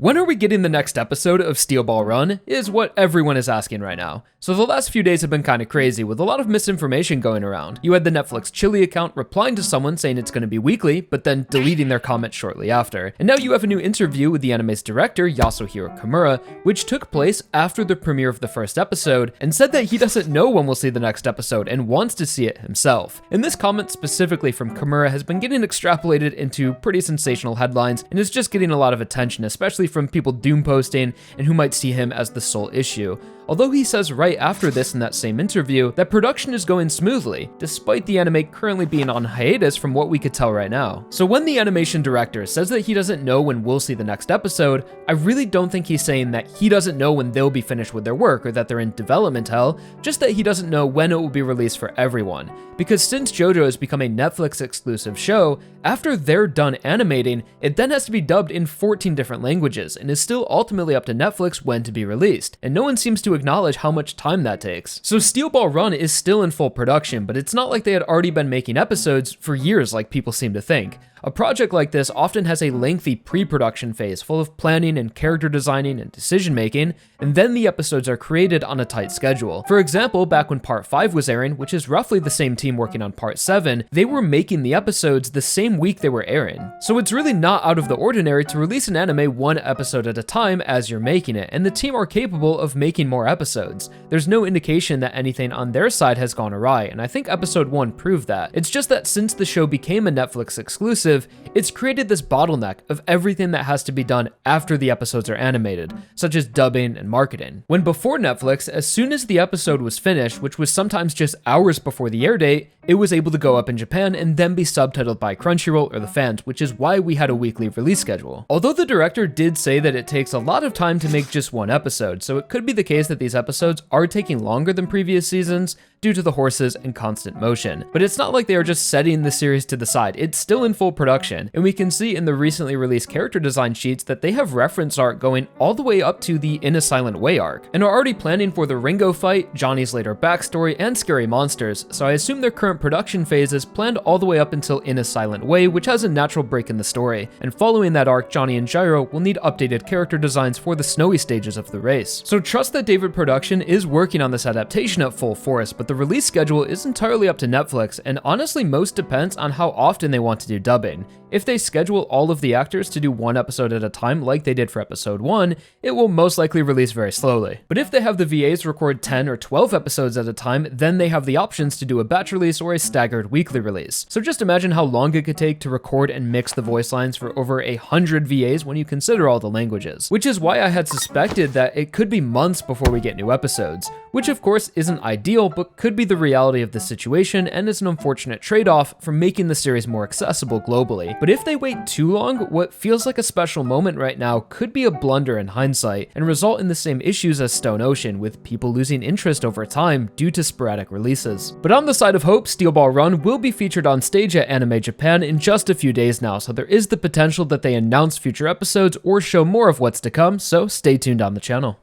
When are we getting the next episode of Steel Ball Run is what everyone is asking right now. So the last few days have been kind of crazy with a lot of misinformation going around. You had the Netflix Chili account replying to someone saying it's going to be weekly, but then deleting their comment shortly after. And now you have a new interview with the anime's director, Yasuhiro Kimura, which took place after the premiere of the first episode, and said that he doesn't know when we'll see the next episode and wants to see it himself. And this comment specifically from Kimura has been getting extrapolated into pretty sensational headlines and is just getting a lot of attention, especially from people doom posting and who might see him as the sole issue. Although he says right after this in that same interview that production is going smoothly, despite the anime currently being on hiatus from what we could tell right now. So when the animation director says that he doesn't know when we'll see the next episode, I really don't think he's saying that he doesn't know when they'll be finished with their work or that they're in development hell, just that he doesn't know when it will be released for everyone. Because since JoJo has become a Netflix exclusive show, after they're done animating, it then has to be dubbed in 14 different languages and is still ultimately up to Netflix when to be released, and no one seems to acknowledge how much time that takes. So Steel Ball Run is still in full production, but it's not like they had already been making episodes for years like people seem to think. A project like this often has a lengthy pre-production phase full of planning and character designing and decision making, and then the episodes are created on a tight schedule. For example, back when Part 5 was airing, which is roughly the same team working on Part 7, they were making the episodes the same week they were airing. So it's really not out of the ordinary to release an anime one episode at a time as you're making it, and the team are capable of making more episodes. There's no indication that anything on their side has gone awry, and I think episode 1 proved that. It's just that since the show became a Netflix exclusive, it's created this bottleneck of everything that has to be done after the episodes are animated, such as dubbing and marketing. When before Netflix, as soon as the episode was finished, which was sometimes just hours before the air date, it was able to go up in Japan and then be subtitled by Crunchyroll or the fans, which is why we had a weekly release schedule. Although the director did say that it takes a lot of time to make just one episode, so it could be the case that these episodes are taking longer than previous seasons due to the horses and constant motion. But it's not like they are just setting the series to the side, it's still in full production, and we can see in the recently released character design sheets that they have reference art going all the way up to the In a Silent Way arc, and are already planning for the Ringo fight, Johnny's later backstory, and scary monsters, so I assume their current production phase is planned all the way up until In a Silent Way, which has a natural break in the story, and following that arc, Johnny and Gyro will need updated character designs for the snowy stages of the race. So trust that David Production is working on this adaptation at full force, but the release schedule is entirely up to Netflix, and honestly most depends on how often they want to do dubbing. If they schedule all of the actors to do one episode at a time like they did for episode 1, it will most likely release very slowly. But if they have the VAs record 10 or 12 episodes at a time, then they have the options to do a batch release or a staggered weekly release. So just imagine how long it could take to record and mix the voice lines for over 100 VAs when you consider all the languages. Which is why I had suspected that it could be months before we get new episodes, which of course isn't ideal, but could be the reality of the situation and is an unfortunate trade-off for making the series more accessible globally. But if they wait too long, what feels like a special moment right now could be a blunder in hindsight and result in the same issues as Stone Ocean, with people losing interest over time due to sporadic releases. But on the side of hope, Steel Ball Run will be featured on stage at Anime Japan in just a few days now, so there is the potential that they announce future episodes or show more of what's to come, so stay tuned on the channel.